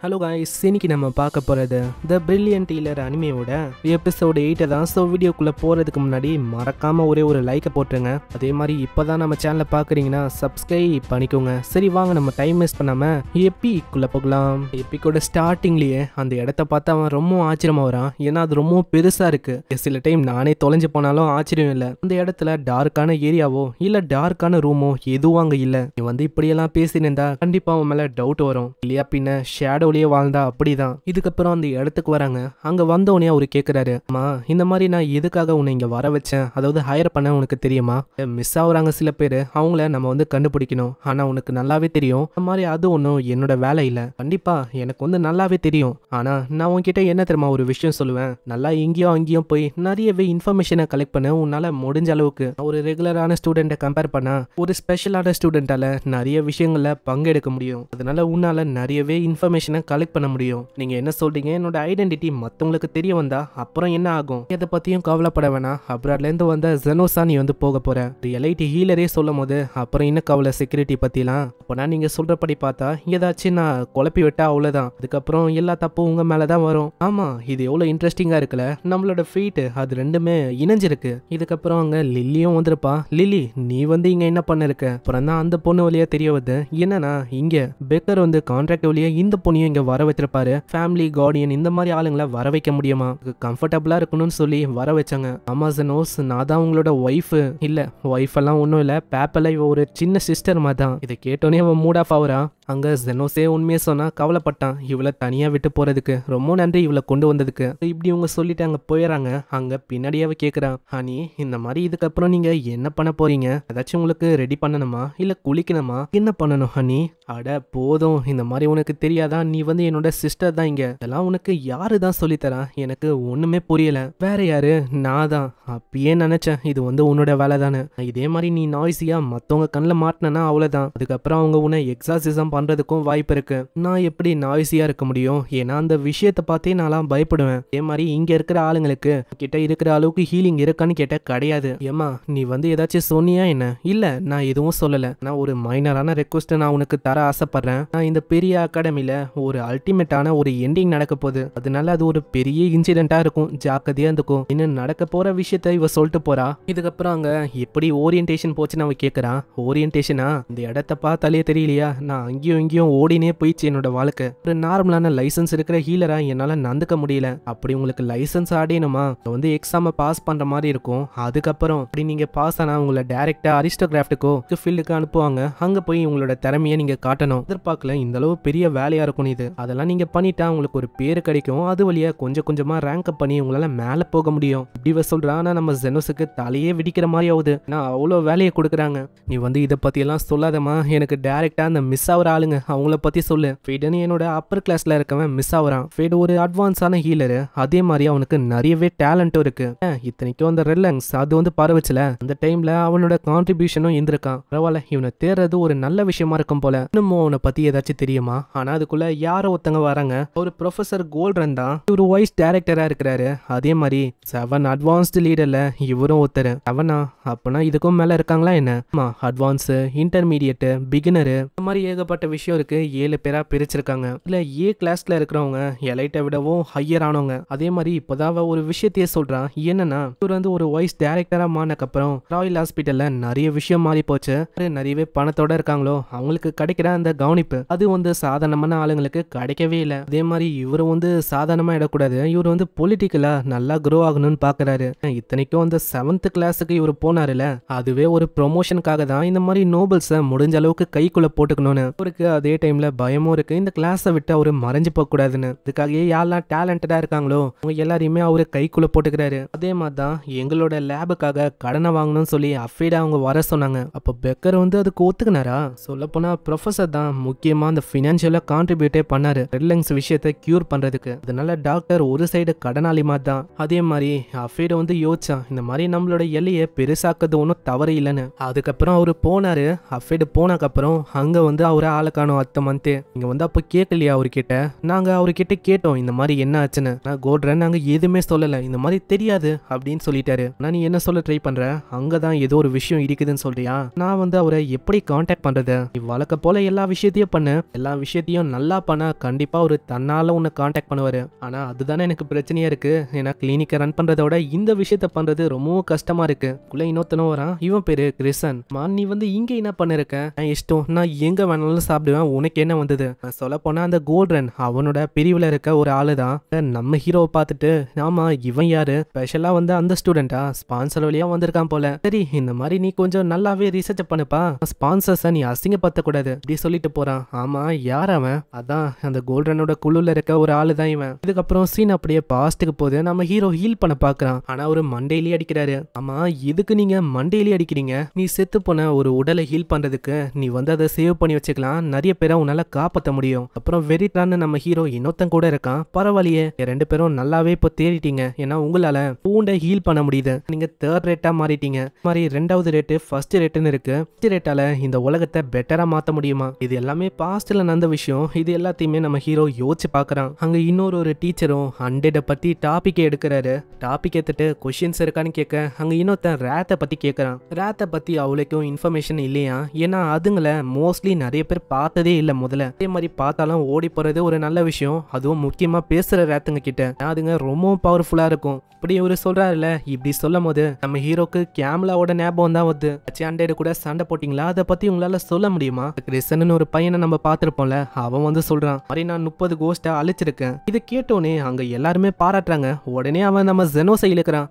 Hello guys, இன்னைக்கு நம்ம பார்க்க போகிறது த பிரில்லியன்ட் டீலர் அனிமேவோட எபிசோடு 8 தான். ஸோ வீடியோக்குள்ளே போகிறதுக்கு முன்னாடி மறக்காமல் ஒரே ஒரு லைக்கை போட்டுருங்க. அதே மாதிரி இப்போ தான் நம்ம சேனலை பார்க்குறீங்கன்னா சப்ஸ்கிரைப் பண்ணிக்கோங்க. சரி வாங்க, நம்ம டைம் வேஸ்ட் பண்ணாமல் எப்பிக்குள்ளே போகலாம். எப்பிக்கோட ஸ்டார்டிங்லேயே அந்த இடத்த பார்த்து அவன் ரொம்ப ஆச்சரியமாக வரான். ஏன்னா அது ரொம்ப பெருசாக இருக்குது. சில டைம் நானே தொலைஞ்சு போனாலும் ஆச்சரியம் இல்லை. அந்த இடத்துல டார்க்கான ஏரியாவோ இல்லை டார்க்கான ரூமோ எதுவும் அங்கே இல்லை. நீ வந்து இப்படியெல்லாம் பேசினிருந்தா கண்டிப்பாக அவன் மேலே டவுட் வரும் இல்லையா? பின்ன ஷேடோலயே வாழ்ந்தா அப்படிதான். இதுக்கப்புறம் அந்த இடத்துக்கு வராங்க. அங்க வந்தோடனே அவரு கேக்குறாரு, அம்மா இந்த மாதிரி நான் எதுக்காக உன்னை இங்க வர வச்சேன், அதாவது ஹையர் பண்ண உனக்கு தெரியுமா? மிஸ் ஆகுறாங்க சில பேர், அவங்கள நம்ம வந்து கண்டுபிடிக்கணும். ஆனா உனக்கு நல்லாவே தெரியும் இந்த மாதிரி அது ஒன்றும் என்னோட வேலை இல்லை. கண்டிப்பா எனக்கு வந்து நல்லாவே தெரியும். ஆனா நான் உன்கிட்ட என்ன தெரியுமா ஒரு விஷயம் சொல்லுவேன், நல்லா இங்கேயும் அங்கேயும் போய் நிறையவே இன்ஃபர்மேஷனை கலெக்ட் பண்ண உன்னால முடிஞ்ச அளவுக்கு. ஒரு ரெகுலரான ஸ்டூடெண்ட்டை கம்பேர் பண்ணா ஒரு ஸ்பெஷலான ஸ்டூடெண்டால நிறைய விஷயங்கள்ல பங்கெடுக்க முடியும். அதனால உன்னால நிறையவே இன்ஃபர்மேஷனை கலெக்ட் பண்ண முடியும். நீங்க என்ன சொல்றீங்க, என்னோட ஐடென்டிட்டி மத்தவங்களுக்கு தெரிய வந்தா அப்புறம் என்ன ஆகும்? எதை பத்தியும் கவலைப்பட வேணாம். அப்ராட்ல இருந்து வந்த ஜெனோசா நீ வந்து போக போற. எலைட் ஹீலரே சொல்லும் போது அப்புறம் என்ன கவலை செக்யூரிட்டி பத்திலாம்? அப்பனா நீங்க சொல்றபடி பார்த்தா ஏதாச்சும் நான் குழப்பி விட்டா அவ்வளவுதான். அதுக்கப்புறம் எல்லா தப்பும் உங்க மேலதான் வரும். ஆமா, இது எவ்வளவு இன்ட்ரெஸ்டிங்கா இருக்குல்ல. நம்மளோட ஃபீட் அது ரெண்டுமே இணைஞ்சிருக்கு. இதுக்கப்புறம் அங்க லில்லியும் வந்திருப்பா. லில்லி நீ வந்து இங்க என்ன பண்ண இருக்க? அப்புறம் தான் அந்த பொண்ணு வழியா தெரிய வருது என்னன்னா இங்க பெக்கர் வந்து கான்ட்ராக்ட் வழியா இந்த பொண்ணையும் இங்க வர வச்சிருப்பாரு. ஃபேமிலி கார்டியன் இந்த மாதிரி ஆளுங்களை வர வைக்க முடியுமா? கம்ஃபர்டபுளா இருக்கணும்னு சொல்லி வர வச்சாங்க. அமாசனோஸ் நான் தான் உங்களோட ஒய்ஃப். இல்ல ஒய்ஃப் எல்லாம் ஒன்றும் இல்லை, பேப்பல இவ ஒரு சின்ன சிஸ்டர் மாதிரி தான். இதை கேட்டோன்னே அவன் மூட் ஆஃப் ஆகுறா. அங்க ஜெனோஸே உண்மையை சொன்னா கவலைப்பட்டான். இவளை தனியா விட்டு போறதுக்கு ரொம்ப நன்றி, இவளை கொண்டு வந்ததுக்கு. இப்படி இவங்க சொல்லிட்டு அங்க போயிடறாங்க. அங்க பின்னாடியாவே கேக்குறான், ஹனி இந்த மாதிரி இதுக்கப்புறம் நீங்க என்ன பண்ண போறீங்க? ஏதாச்சும் உங்களுக்கு ரெடி பண்ணணுமா இல்ல குளிக்கணுமா? என்ன பண்ணணும் ஹனி? அட போதும், இந்த மாதிரி உனக்கு தெரியாதா? நீ வந்து என்னோட சிஸ்டர் தான். இங்க இதெல்லாம் உனக்கு யாரு தான் சொல்லித்தரா? எனக்கு ஒண்ணுமே புரியல. வேற யாரு? நான் தான். அப்பயே நினைச்சேன் இது வந்து உன்னோட வேலை தானே. இதே மாதிரி நீ நாய்ஸியா மத்தவங்க கண்ணில் மாட்டினா அவ்வளவுதான். அதுக்கப்புறம் அவங்க உன்னை எக்ஸாசிசம் பண்றதுக்கும் வாய்ப்பு இருக்கு. நான் எப்படி நாய்ஸியா இருக்க முடியும்? ஏன்னா அந்த விஷயத்தை பார்த்தே நான் பயப்படுவேன். அதே மாதிரி இங்க இருக்கிற ஆளுங்களுக்கு கிட்ட இருக்கிற அளவுக்கு ஹீலிங் இருக்கான்னு கேட்ட கிடையாது. ஏமா நீ வந்து ஏதாச்சும் சொன்னியா என்ன? இல்ல நான் எதுவும் சொல்லல. நான் ஒரு மைனரான ரெக்வஸ்ட் நான் உனக்கு தர ஆசைப்படுறேன். நான் இந்த பெரிய அகாடமில ஒரு அல்டிமேட்டான ஒரு எண்டிங் நடக்க போகுது. அதனால அது ஒரு பெரிய இன்சிடென்ட்டா இருக்கும், ஜாக்கிரதையா இருந்துக்கும். இன்னும் நடக்க போற விஷயத்த இவ சொல்லிட்டு போறா. இதுக்கப்புறம் அங்க எப்படி ஓரியன்டேஷன் போச்சுன்னு அவ கேக்குறா. ஓரியன்டேஷனா? இந்த இடத்த பார்த்தாலே தெரியலையா? நான் அங்கேயும் இங்கேயும் ஓடினே போயிடுச்சு என்னோட வாழ்க்கை. ஒரு நார்மலான லைசன்ஸ் இருக்கிற ஹீலரா என்னால நந்துக்க முடியல. அப்படி உங்களுக்கு லைசன்ஸ் ஆடினுமா வந்து எக்ஸாம பாஸ் பண்ற மாதிரி இருக்கும். அதுக்கப்புறம் அப்படி நீங்க பாஸ் ஆனா உங்களை டைரக்டா அரிஸ்டோகிராஃப்டுக்கோ ஃபீல்டுக்கு அனுப்புவாங்க. அங்க போய் உங்களோட திறமையை நீங்க காட்டணும். எதிர்பார்க்கல இந்த அளவு பெரிய வேலையா இருக்கும் இது. அதெல்லாம் நீங்க பண்ணிட்டா உங்களுக்கு ஒரு பேரு கிடைக்கும். அது வழியா கொஞ்சம் கொஞ்சமா ரேங்க் அப் பண்ணி உங்களால மேல போக முடியும். இப்படி சொல்றா. ஆனா நம்ம ஜெனோஸுக்கு தலையே வெடிக்கிற மாதிரி ஆகுது. நான் அவ்வளோ வேலையை கொடுக்குறாங்க. நீ வந்து இதை பத்தி எல்லாம் சொல்லாதமா, எனக்கு டைரக்டா அந்த மிஸ் ஆகிற ஆளுங்க அவங்கள பத்தி சொல்லு. ஃபேடுன்னு என்னோட அப்பர் கிளாஸ்ல இருக்கவன் மிஸ் ஆகுறான். ஃபேடு ஒரு அட்வான்ஸான ஹீலரு. அதே மாதிரி அவனுக்கு நிறையவே டேலண்ட்டும் இருக்கு. இத்தனைக்கும் அந்த ரெல்லங்ஸ் அது வந்து பரவச்சுல அந்த டைம்ல அவனோட கான்ட்ரிபியூஷனும் இருந்திருக்கான். பரவாயில்ல, இவனை தேர்றது ஒரு நல்ல விஷயமா இருக்கும் போல. இன்னமும் அவனை பத்தி ஏதாச்சும் தெரியுமா? ஆனா அதுக்குள்ள யாரோ ஒருத்தங்க வராங்க. ஒரு ப்ரொஃபசர் கோல்டன் தான் ஒரு வைஸ் டைரக்டரா இருக்கிறாரு. அதே மாதிரி 7 அட்வான்ஸ்டு லீடர்ல இவரும் ஒருத்தர். 7 அப்பனா இதுக்கும் மேல இருக்காங்களா என்ன? ஆமா, அட்வான்ஸ், இன்டர்மீடியட், பிகினரு, இந்த மாதிரி ஏகப்பட்ட விஷயம் இருக்கு. 7 பேரா பிரிச்சிருக்காங்க. இல்ல ஏ கிளாஸ்ல இருக்கிறவங்க எலைட்டை விடவும் ஹையர் ஆனவங்க. அதே மாதிரி இப்போதான் ஒரு விஷயத்தையே சொல்றான். என்னன்னா இவர் வந்து ஒரு வைஸ் டைரக்டரா மாறினக்கு அப்புறம் ராயல் ஹாஸ்பிட்டல்ல நிறைய விஷயம் மாறி போச்சு. நிறையவே பணத்தோட இருக்காங்களோ அவங்களுக்கு கிடைக்கிற அந்த கவனிப்பு அது வந்து சாதாரணமான ஆளுங்களுக்கு கிடைக்கவே இல்லை. அதே மாதிரி இவரு வந்து சாதாரணமா இடக்கூடாது. இவர் வந்து பொலிட்டிக்கலா நல்லா க்ரோ ஆகணும்னு பாக்குறாரு. இத்தனைக்கும் அந்த 7th கிளாஸுக்கு இவர் போனாருல, அதுவே ஒரு ப்ரொமோஷனுக்காக தான். இந்த மாதிரி நோபல்ஸை முடிஞ்ச அளவுக்கு கைக்குள்ள போட்டுக்கணும்னு அவருக்கு அதே டைம்ல பயமும் இருக்கு. இந்த கிளாஸை விட்டு அவரு மறைஞ்சு போக கூடாதுன்னு. இதுக்காகவே யாரெல்லாம் டேலண்டடா இருக்காங்களோ அவங்க எல்லாரையுமே அவரு கைக்குள்ள போட்டுக்கிறாரு. அதே மாதிரி தான் எங்களோட லேபுக்காக கடனை வாங்கணும்னு சொல்லி அஃபீடா அவங்க வர சொன்னாங்க. அப்ப பெக்கர் வந்து அதுக்கு ஒத்துக்கினாரா? சொல்ல போனா ப்ரொஃபசர் தான் முக்கியமா அந்த பினான்சியலா கான்ட்ரிபியூட்டே பண்ணாரு ரெட்லங்ஸ் விஷயத்தை கியூர் பண்றதுக்கு. அதனால டாக்டர் ஒரு சைடு கடனாளி மாதிரி தான். அதே மாதிரி அஃபீட வந்து யோசிச்சான், இந்த மாதிரி நம்மளோட எல்லையை பெருசாக்குறது ஒன்றும் தவறு இல்லைன்னு. அதுக்கப்புறம் அவரு போனாரு. அஃபீடு போனதுக்கப்புறம் அங்க வந்து அவரை ஆளை காணும் அடுத்த மந்த் நீங்க வந்து அப்போ கேட்கலையா அவர்கிட்ட? நாங்க அவர்கிட்ட கேட்டோம் இந்த மாதிரி என்ன ஆச்சுன்னு. நான் கோல்டன் நாங்க எதுவுமே சொல்லல, இந்த மாதிரி தெரியாது அப்படின்னு சொல்லிட்டாரு. நான் நீ என்ன சொல்ல ட்ரை பண்ற? அங்கதான் ஏதோ ஒரு விஷயம் இருக்குதுன்னு சொல்றியா? நான் வந்து அவரை எப்படி கான்டாக்ட் பண்றது? நீ வழக்க போல எல்லா விஷயத்தையும் பண்ணு, எல்லா விஷயத்தையும் நல்லா பண்ணா கண்டிப்பா ஒரு தன்னால உன்னை கான்டாக்ட் பண்ணுவாரு. ஆனா அதுதானே எனக்கு பிரச்சனையா இருக்கு. ஏன்னா கிளினிக்கை ரன் பண்றத விட இந்த விஷயத்த பண்றது ரொம்பவும் கஷ்டமா இருக்கு. இன்னொருத்தனும் வரான், இவன் பேரு கிறிசன். நீ வந்து இங்க என்ன பண்ணிருக்க? நான் இஷ்டம், நான் எங்க வேணாலும் சாப்பிடுவேன், உனக்கு என்ன வந்தது? சொல்ல போனா அந்த கோல்டன் அவனோட பிரிவுல இருக்க ஒரு ஆளுதான். நம்ம ஹீரோவை பார்த்துட்டு ஆமா இவன் யாரு, ஸ்பெஷலா வந்து அந்த ஸ்டூடெண்டா, ஸ்பான்சர் வழியா வந்திருக்கான் போல. சரி இந்த மாதிரி நீ கொஞ்சம் நல்லாவே ரிசர்ச் பண்ணுப்பா, ஸ்பான்சர்ஸை நீ அசிங்கப்படுத்த கூடாது அப்படி சொல்லிட்டு போறான். ஆமா யார் அவன்? அதான் அந்த கோல்டனோட குழுல இருக்க ஒரு ஆளு தான் இவன். இதுக்கப்புறம் சீன் அப்படியே பாஸ்ட்டுக்கு போது நம்ம ஹீரோ ஹீல் பண்ண பாக்குறான். ஆனா ஒரு மண்டையிலேயே அடிக்கிறாரு. ஆமா எதுக்கு நீங்க மண்டையிலேயே அடிக்கிறீங்க? நீ செத்து போன ஒரு உடலை ஹீல் பண்றதுக்கு நீ வந்து அதை சேவ் பண்ணி வச்சுக்கலாம், நிறைய பேரை உன்னால காப்பாற்ற முடியும். அப்புறம் வெறிட்டான்னு நம்ம ஹீரோ இன்னொருத்தன் கூட இருக்கான். பரவாயில்லையே, ரெண்டு பேரும் நல்லாவே இப்போ தேடிட்டீங்க, ஏன்னா உங்களால பூண்டை ஹீல் பண்ண முடியுது. நீங்க தேர்ட் ரேட்டா மாறிட்டீங்க. மாதிரி ரெண்டாவது ரேட்டு ஃபர்ஸ்ட் ரேட்டுன்னு இருக்கு. ஃபர்ஸ்ட் ரேட்டால இந்த உலகத்தை பெட்டரா மாத்த முடியுமா? இது எல்லாமே பாஸ்ட்ல நடந்த விஷயம். இது எல்லாத்தையுமே நம்ம ஹீரோ யோசிச்சு பாக்குறான். அங்க இன்னொரு டீச்சரும் 100 பத்தி டாபிக் எடுக்கிறாரு. டாபிக் எடுத்துட்டு கொஸ்டின்ஸ் இருக்கான்னு கேட்க அங்க இன்னொருத்தன் ரேத்தை பத்தி கேட்கறான். ரேத்தை பத்தி அவளுக்கும் இன்ஃபர்மேஷன் இல்லையா, ஏன்னா அதுங்களை மோஸ்ட்லி நிறைய பேர் பார்த்ததே இல்ல முதல்ல. அதே மாதிரி பார்த்தாலும் ஓடி போறது ஒரு நல்ல விஷயம், அதுவும் முக்கியமா பேசுற ரேத்துங்க கிட்ட. அதுங்க ரொம்ப பவர்ஃபுல்லா இருக்கும். இப்படி ஒரு சொல்றாருல, இப்படி சொல்லும் போது நம்ம ஹீரோக்கு கேமலாவோட ஞாபகம் தான் வருது. 100 கூட சண்டை போட்டீங்களா, அதை பத்தி உங்களால சொல்ல முடியுமா? கிறிஸ்டன் ஒரு பையனை நம்ம பார்த்திருப்போம்ல, அவன் வந்து சொல்றான் மாதிரி நான் 30 கோஸ்ட அழிச்சிருக்கேன். இதை கேட்டோன்னே அங்க எல்லாருமே பாராட்டுறாங்க. உடனே அவன் நம்ம ஜெனோஸை இழுக்கிறான்.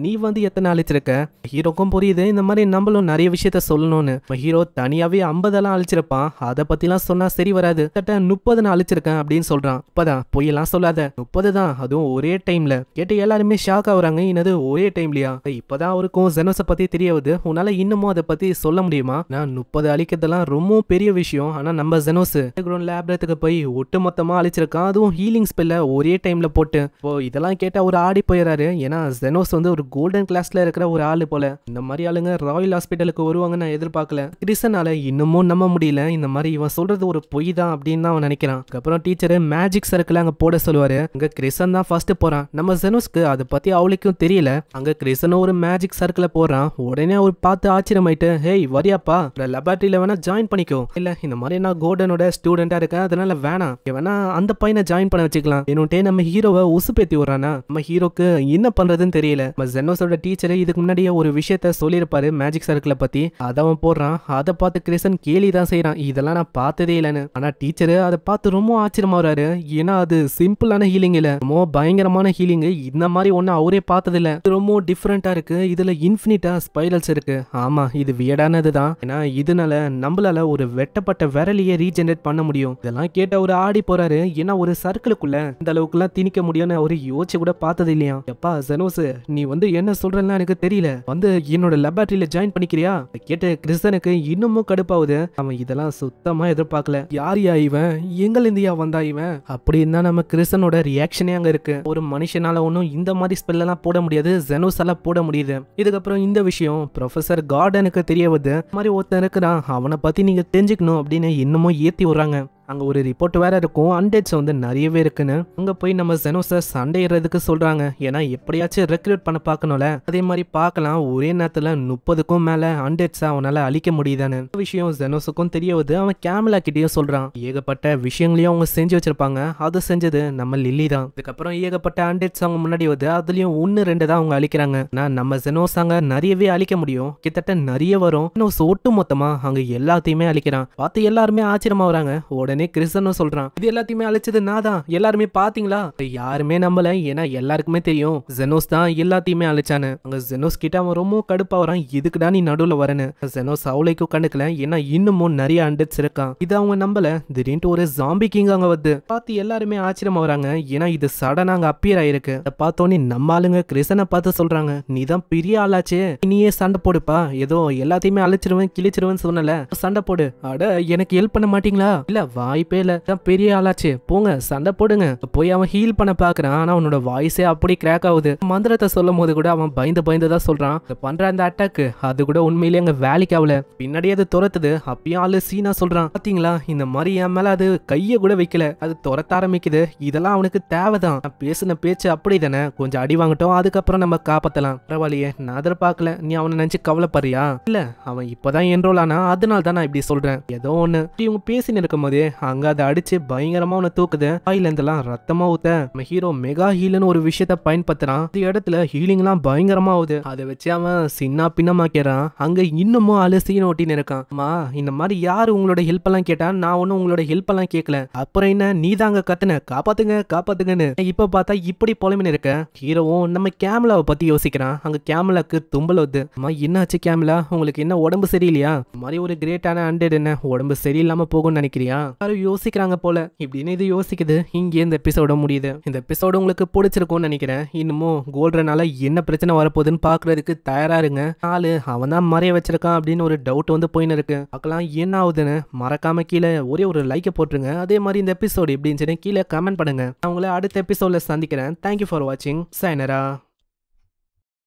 நீ வந்து எத்தனை அழிச்சிருக்க? ஹீரோக்கும் புரியுது இந்த மாதிரி நம்மளும் நிறைய விஷயத்த சொல்லணும்னு. ஹீரோ தனியாவே 50 அழிச்சிருப்பான், அதை பத்திலாம் சொன்னா சரி வராது. 30 அழிச்சிருக்கேன் அப்படின்னு சொல்றான். இப்பதான் பொய்யெல்லாம் சொல்லாத, 30 தான், அதுவும் ஒரே டைம்ல. கேட்டு எல்லாருமே ஷாக் ஆகுறாங்க. என்னது ஒரே டைம்லயா? இப்பதான் அவருக்கும் ஜெனோஸை பத்தி தெரிய வருது. உன்னால இன்னமும் அதை பத்தி சொல்ல முடியுமா? நான் 30 அழிக்கிறதெல்லாம் ரொம்ப பெரிய விஷயம். ஆனா நம்ம ஜெனோஸ் லேப்ரத்துக்கு போய் ஒட்டு மொத்தமா அழிச்சிருக்கான், அதுவும் ஹீலிங் ஸ்பெல்ல ஒரே டைம்ல போட்டு. இதெல்லாம் கேட்டா ஒரு ஆடி போயிடாரு. ஏன்னா ஜெனோஸ் வந்து ஒரு கோல்டன் கிளாஸ்ல இருக்கிற ஒரு ஆளு போல. இந்த மாதிரி ஆளுங்க ராயல் ஹாஸ்பிட்டலுக்கு வருவாங்க நான் எதிர்பார்க்கல. கிறிஸ்டனால இன்னமும் நம்ப முடியல, இந்த மாதிரி இவன் சொல்றது ஒரு பொய் தான் அப்படின்னு அவன் நினைக்கிறான். அப்புறம் டீச்சர் மேஜிக் சர்க்கிள் அங்க போட சொல்லுவாரு. அங்க கிறிஸ்டன் தான் ஃபர்ஸ்ட் போறான். நம்ம ஜெனோஸ்க்கு அதை பத்தி அவளுக்கும் தெரியல. அங்க கிறிஸ்டனும் ஒரு மேஜிக் சர்க்கிள போறான். உடனே அவர் பார்த்து ஆச்சரியமாயிட்டு, ஹேய் வரியாப்பா, லெபார்டரியில வேணா ஜாயின் பண்ணிக்கோ. இல்ல இந்த மாதிரி நான் கோல்டனோட ஸ்டூடெண்டா இருக்கேன், அதனால வேணாம், வேணா அந்த பையனை ஜாயின் பண்ண வச்சுக்கலாம் என்னுட்டே நம்ம ஹீரோவை உசுப்பேத்தி விடுறானா. நம்ம ஹீரோக்கு என்ன பண்றதுன்னு தெரியல. நம்ம ஜெனோஸோட டீச்சர் இதுக்கு முன்னாடியே ஒரு விஷயத்த சொல்லியிருப்பாரு மேஜிக் சர்க்கிளை பத்தி, அதை அவன் போடுறான். அதை பார்த்து கிறிஸ்டன் கேலி தான் செய்யறான், இதெல்லாம் நான் பார்த்ததே இல்லைன்னு. ஆனா டீச்சர் அதை பார்த்து ரொம்ப ஆச்சரியமா வராரு. ஏன்னா அது சிம்பிளான ஹீலிங் இல்ல, ரொம்ப பயங்கரமான ஹீலிங். இந்த மாதிரி ஒண்ணு அவரே பார்த்தது இல்ல, ரொம்ப டிஃபரெண்டா இருக்கு. இதுல இன்ஃபினிட்டா ஸ்பைரல்ஸ் இருக்கு. ஆமா இது வியர்டானதுதான், ஏன்னா இதனால நம்மளால ஒரு வெட்டப்பட்ட விரலையே ரீஜெனரேட் பண்ண முடியும். இதெல்லாம் கேட்ட ஒரு ஆடி போறாரு. ஏன்னா ஒரு சர்க்கிளுக்குள்ள இந்த அளவுக்கு எல்லாம் திணிக்க முடியும்னு அவரு யோசிச்சு கூட பார்த்தது இல்லையா. எப்பா ஜெனோஸ், நீ வந்து என்ன சொல்றேன்னா எனக்கு தெரியல, வந்து என்னோட லெபார்டரியில ஜாயின் பண்ணிக்கிறியா? கேட்ட கிறிஸ்டனுக்கு இன்னமும் கடுப்பாவுது. அவன் இதெல்லாம் சுத்தமா எதிர்பார்க்கல. யார் யா இவன், எங்க இந்தியா வந்தா இவன் அப்படின்னா நம்ம கிறிஸ்டனோட ரியாக்ஷனே அங்க இருக்கு. ஒரு மனுஷனால ஒன்னும் இந்த மாதிரி ஸ்பெல் எல்லாம் போட முடியாது, ஜெனோஸால போட முடியுது. இதுக்கப்புறம் இந்த விஷயம் ப்ரொஃபசர் கார்டனுக்கு தெரிய வருது. மாதிரி ஒருத்தன் இருக்கிறான், அவனை பத்தி நீங்க தெரிஞ்சுக்கணும் அப்படின்னு இன்னமும் ஏத்தி விடுறாங்க. அங்க ஒரு ரிப்போர்ட் வேற இருக்கும், அண்டேட்ஸ் வந்து நிறையவே இருக்குன்னு. அங்க போய் நம்ம ஜெனோஸை சண்டையிடுறதுக்கு சொல்றாங்க. ஏன்னா எப்படியாச்சும் ரெக்ரூட் பண்ண பார்க்கணும்ல. அதே மாதிரி பார்க்கலாம் ஒரே நேரத்துல 30க்கும் மேல அண்டேட்ஸை அவனால அழிக்க முடியுதான்னு. விஷயம் ஜெனோஸுக்கும் தெரிய வருது. அவன் கேமலா கிட்டயும் சொல்றான். ஏகப்பட்ட விஷயங்களையும் அவங்க செஞ்சு வச்சிருப்பாங்க, அது செஞ்சது நம்ம லில்லி தான். இதுக்கப்புறம் ஏகப்பட்ட அண்டேட்ஸ் அவங்க முன்னாடி வருது, அதுலயும் 1-2 தான் அவங்க அழிக்கிறாங்க. நம்ம ஜெனோஸ் அங்க நிறையவே அழிக்க முடியும், கிட்டத்தட்ட நிறைய வரும். ஜெனோஸ் ஒட்டு மொத்தமா அங்க எல்லாத்தையுமே அழிக்கிறான். பார்த்து எல்லாருமே ஆச்சரியமா வராங்க. உடனே கிறிஸ்டனும் சொல்றான், இது எல்லாத்தையுமே அழிச்சது நான் தான், எல்லாருமே பாத்தீங்களா? யாருமே நம்பல, ஏன்னா எல்லாருக்குமே தெரியும் ஜெனோஸ் தான் எல்லாத்தையுமே அழிச்சானு. அங்க ஜெனோஸ் கிட்ட அவன் ரொம்ப கடுப்பா வரான், இதுக்குடா நீ நடுவுல வரன்னு. ஜெனோஸ் அவளைக்கும் கண்டுக்கல, ஏன்னா இன்னமும் நிறைய அண்டட்ஸ் இருக்கான். இது அவங்க நம்பல. திடீர்னு ஒரு ஜாம்பி கிங் அங்க வந்து பார்த்து எல்லாருமே ஆச்சரியமா வராங்க, ஏன்னா இது சடனா அங்க அப்பியர் ஆயிருக்கு. பார்த்தோன்னே நம்ம ஆளுங்க கிறிஸ்டனை பார்த்து சொல்றாங்க, நீ தான் பெரிய ஆளாச்சே, நீயே சண்டை போடுப்பா, ஏதோ எல்லாத்தையுமே அழிச்சிருவேன் கிழிச்சிருவேன் சொன்னல, சண்டை போடு. அட எனக்கு ஹெல்ப் பண்ண மாட்டீங்களா? இல்ல வாய்ப்பே இல்ல, தான் பெரிய ஆளாச்சு, போங்க சண்டை போடுங்க. போய் அவன் ஹீல் பண்ண பாக்குறான். ஆனா அவனோட வாய்ஸே அப்படி கிராக் ஆகுது. மந்திரத்தை சொல்லும் போது கூட அவன் பயந்து தான் சொல்றான். பண்ற அந்த அட்டாக்கு அது கூட உண்மையிலேயே அங்க வேலைக்கு ஆகல. பின்னாடி அது துரத்துது. அப்பயும் ஆளு சீனா சொல்றான், பாத்தீங்களா இந்த மாதிரி என் மேல அது கைய கூட வைக்கல, அது துரத்த ஆரம்பிக்குது. இதெல்லாம் அவனுக்கு தேவைதான். நான் பேசின பேச்சு அப்படி தானே, கொஞ்சம் அடி வாங்கட்டும், அதுக்கப்புறம் நம்ம காப்பாத்தலாம். பரவாயில்லையே, நான் எதிர்பார்க்கல. நீ அவனை நினைச்சு கவலைப்படுறியா? இல்ல, அவன் இப்பதான் என்ரோல் ஆனா, அதனால தான் நான் இப்படி சொல்றேன். ஏதோ ஒண்ணு. இவங்க பேசின்னு இருக்கும் போதே அங்க அதை அடிச்சு பயங்கரமா அவனை தூக்குது. வாயில இருந்தெல்லாம் ரத்தமா ஊத்த நம்ம ஹீரோ மெகா ஹீல்னு ஒரு விஷயத்த பயன்படுத்துறான். இந்த இடத்துல ஹீலிங் எல்லாம் பயங்கரமா ஆகுது. அதை வச்சு அவன் சின்ன பின்னமாக்கிறான். அங்க இன்னமும் ஆளு சீன் ஓட்டின்னு இருக்கான். அம்மா, இந்த மாதிரி யாரு உங்களோட ஹெல்ப் எல்லாம் கேட்டா, நான் ஒன்னும் உங்களோட ஹெல்ப் எல்லாம் கேட்கல. அப்புறம் என்ன நீ தாங்க கத்துன காப்பாத்துங்க காப்பாத்துங்கன்னு. இப்ப பார்த்தா இப்படி புலமின்னு இருக்க. ஹீரோவும் நம்ம கேமலாவை பத்தி யோசிக்கிறான். அங்க கேமலாக்கு தும்பல் வருது. அம்மா என்னாச்சு கேமலா, உங்களுக்கு என்ன உடம்பு சரியில்லையா? இந்த மாதிரி ஒரு கிரேட்டான அண்டட் என்ன உடம்பு சரியில்லாம போகும்னு நினைக்கிறியா? யாரும் யோசிக்கிறாங்க போல இப்படின்னு இது யோசிக்குது. இங்கே இந்த எபிசோட முடியுது. இந்த எபிசோட உங்களுக்கு பிடிச்சிருக்கும்னு நினைக்கிறேன். இன்னமும் கோல்டனால என்ன பிரச்சனை வரப்போகுதுன்னு பாக்குறதுக்கு தயாரா இருங்க. ஆளு அவன் தான் மறைய வச்சிருக்கான் அப்படின்னு ஒரு டவுட் வந்து போயின்னு இருக்கு. பார்க்கலாம் என்ன ஆகுதுன்னு. மறக்காம கீழே ஒரே ஒரு லைக்கை போட்டுருங்க. அதே மாதிரி இந்த எபிசோடு எப்படின்னு கீழே கமெண்ட் பண்ணுங்க. நான் உங்களை அடுத்த எபிசோட்ல சந்திக்கிறேன். தேங்க்யூ ஃபார் வாட்சிங். சைனரா.